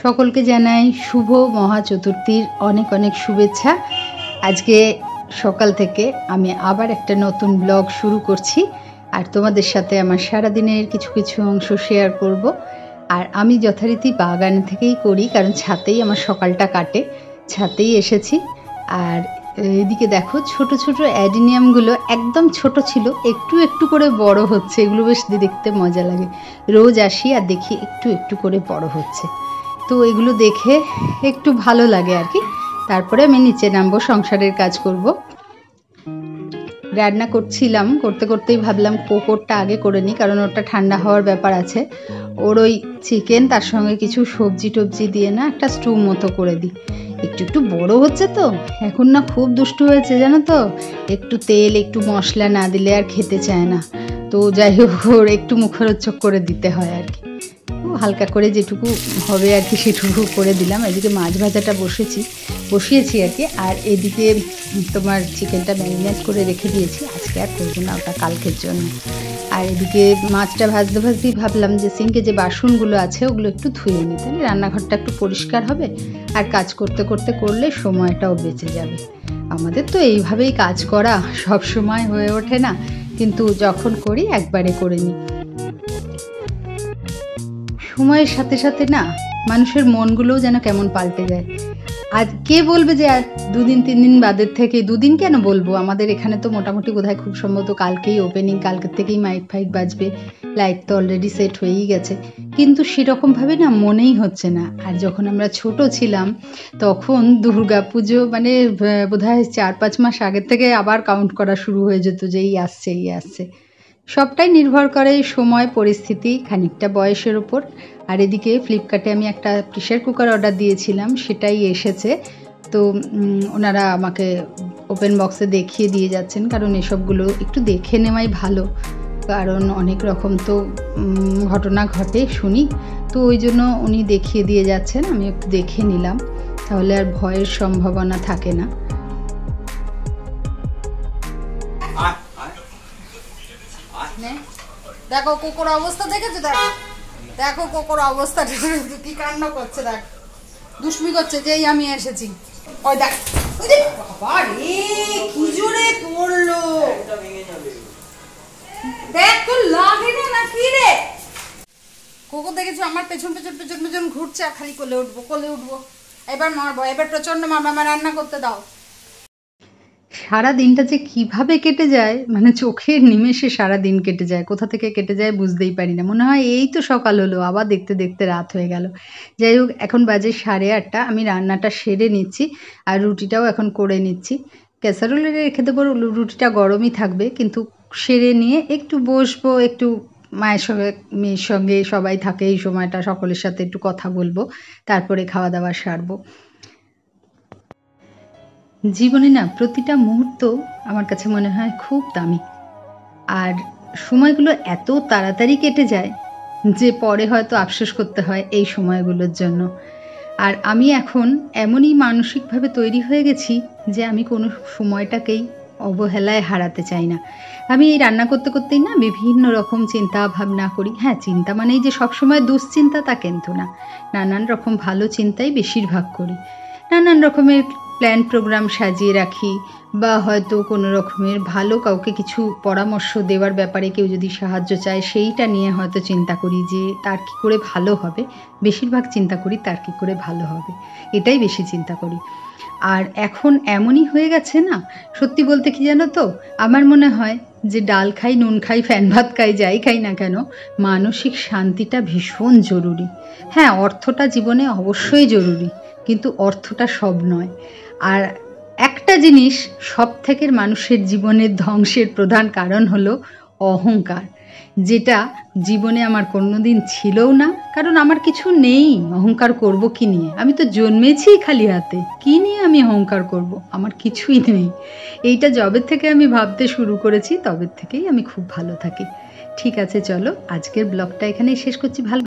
সকলকে জানাই শুভ মহা চতুর্থীর অনেক অনেক শুভেচ্ছা। আজকে সকাল থেকে আমি আবার একটা নতুন ব্লগ শুরু করছি আর তোমাদের সাথে আমার সারাদিনের কিছু কিছু অংশ শেয়ার করব। আর আমি যথারীতি বাগান থেকেই করি, কারণ ছাতেই আমার সকালটা কাটে, ছাতেই এসেছি। আর এদিকে দেখো ছোট ছোট অ্যাডিনিয়ামগুলো একদম ছোট ছিল, একটু একটু করে বড় হচ্ছে। এগুলো বেশ দেখতে মজা লাগে, রোজ আসি আর দেখি একটু একটু করে বড় হচ্ছে, তো এগুলো দেখে একটু ভালো লাগে আর কি। তারপরে আমি নিচে নামবো, সংসারের কাজ করব। রান্না করছিলাম, করতে করতেই ভাবলাম কোকোরটা আগে করে নিই, কারণ ওটা ঠান্ডা হওয়ার ব্যাপার আছে। ওর ওই চিকেন তার সঙ্গে কিছু সবজি টবজি দিয়ে না একটা স্টু মতো করে দিই। একটু একটু বড় হচ্ছে তো এখন, না খুব দুষ্টু হয়েছে জানো তো, একটু তেল একটু মশলা না দিলে আর খেতে চায় না। তো যাই হোক ওর একটু মুখরোচক করে দিতে হয় আর কি, হালকা করে যেটুকু হবে আর কি সেটুকু করে দিলাম। এদিকে মাছ ভাজাটা বসিয়েছি আর কি। আর এদিকে তোমার চিকেনটা ম্যারিনেট করে রেখে দিয়েছি, আজকে আর করবো না, ওটা কালকের জন্য। আর এদিকে মাছটা ভাজতে ভাজতেই ভাবলাম যে সিঙ্কে যে বাসনগুলো আছে ওগুলো একটু ধুয়ে নিতে, রান্নাঘরটা একটু পরিষ্কার হবে আর কাজ করতে করতে করলে সময়টাও বেঁচে যাবে। আমাদের তো এইভাবেই কাজ করা সব সময় হয়ে ওঠে না, কিন্তু যখন করি একবারে করে নিই। সময়ের সাথে সাথে না মানুষের মনগুলোও যেন কেমন পাল্টে যায়। আর কে বলবে যে আর 2-3 দিন বাদের থেকে, 2 দিন কেন বলবো, আমাদের এখানে তো মোটামুটি বোধহয় খুব সম্ভবত কালকেই ওপেনিং, কালকের থেকেই মাইক ফাইক বাজবে, লাইট তো অলরেডি সেট হয়েই গেছে, কিন্তু সেরকমভাবে না মনেই হচ্ছে না। আর যখন আমরা ছোট ছিলাম তখন দুর্গা পুজো মানে বোধহয় 4-5 মাস আগের থেকে আবার কাউন্ট করা শুরু হয়ে যেত যে এই আসছে এই আসছে। সবটাই নির্ভর করে সময়, পরিস্থিতি, খানিকটা বয়সের ওপর। আর এদিকে ফ্লিপকার্টে আমি একটা প্রেশার কুকার অর্ডার দিয়েছিলাম, সেটাই এসেছে। তো ওনারা আমাকে ওপেন বক্সে দেখিয়ে দিয়ে যাচ্ছেন, কারণ এসবগুলো একটু দেখে নেওয়াই ভালো, কারণ অনেক রকম তো ঘটনা ঘটে শুনি, তো ওই জন্য উনি দেখিয়ে দিয়ে যাচ্ছেন। আমি একটু দেখে নিলাম, তাহলে আর ভয়ের সম্ভাবনা থাকে না। দেখো কোকোর অবস্থা দেখেছো, দেখো দেখো কোকোর অবস্থা কি কান্না করছে, দেখ দুষ্টুমি করছে যেই আমি এসেছি। ওই দেখ বাবা রে কি জোরে পড়লো, দেখ তো লাগে না কি রে। কোকো দেখেছো আমার পেছন পেছন পেছন পেছন ঘুরছে আর খালি কোলে উঠবো কোলে উঠবো, এবার মারবো, এবার প্রচন্ড মারবো, আমার রান্না করতে দাও। সারা দিনটা যে কিভাবে কেটে যায়, মানে চোখের নিমেষে সারা দিন কেটে যায়, কোথা থেকে কেটে যায় বুঝতেই পারি না। মনে হয় এই তো সকাল হলো, আবার দেখতে দেখতে রাত হয়ে গেল। যাই হোক, এখন বাজে 8:30, আমি রান্নাটা সেরে নিচ্ছি আর রুটিটাও এখন করে নিচ্ছি। ক্যাসারোলে রেখে দেবো, রুটিটা গরমই থাকবে, কিন্তু সেরে নিয়ে একটু বসবো, একটু মায়ের সঙ্গে মেয়ের সঙ্গে সবাই থাকে এই সময়টা, সকলের সাথে একটু কথা বলবো, তারপরে খাওয়া দাওয়া সারবো। জীবনে না প্রতিটা মুহূর্ত আমার কাছে মনে হয় খুব দামি, আর সময়গুলো এত তাড়াতাড়ি কেটে যায় যে পরে হয়তো আফসোস করতে হয় এই সময়গুলোর জন্য। আর আমি এখন এমনই মানসিকভাবে তৈরি হয়ে গেছি যে আমি কোনো সময়টাকেই অবহেলায় হারাতে চাই না। আমি এই রান্না করতে করতেই না বিভিন্ন রকম চিন্তা ভাবনা করি। হ্যাঁ, চিন্তা মানেই যে সবসময় দুশ্চিন্তা তা কিন্তু না, নানান রকম ভালো চিন্তাই বেশিরভাগ করি। নানান রকমের প্ল্যান প্রোগ্রাম সাজিয়ে রাখি, বা হয়তো কোনো রকমের ভালো কাউকে কিছু পরামর্শ দেওয়ার ব্যাপারে কেউ যদি সাহায্য চায় সেইটা নিয়ে হয়তো চিন্তা করি যে তার কী করে ভালো হবে। বেশিরভাগ চিন্তা করি তার কী করে ভালো হবে, এটাই বেশি চিন্তা করি। আর এখন এমনই হয়ে গেছে না, সত্যি বলতে কি জানো তো, আমার মনে হয় যে ডাল খাই নুন খাই ফ্যান ভাত খাই যাই খাই না কেন, মানসিক শান্তিটা ভীষণ জরুরি। হ্যাঁ, অর্থটা জীবনে অবশ্যই জরুরি, কিন্তু অর্থটা সব নয়। আর একটা জিনিস সব থেকে মানুষের জীবনের ধ্বংসের প্রধান কারণ হলো অহংকার, যেটা জীবনে আমার কোনোদিন ছিলও না, কারণ আমার কিছু নেই। অহংকার করব কি নিয়ে? আমি তো জন্মেছি খালি হাতে, কি নিয়ে আমি অহংকার করব? আমার কিছুই নেই। এইটা যবে থেকে আমি ভাবতে শুরু করেছি তবে থেকেই আমি খুব ভালো থাকি। ঠিক আছে, চলো আজকের ব্লগটা এখানেই শেষ করছি। ভালো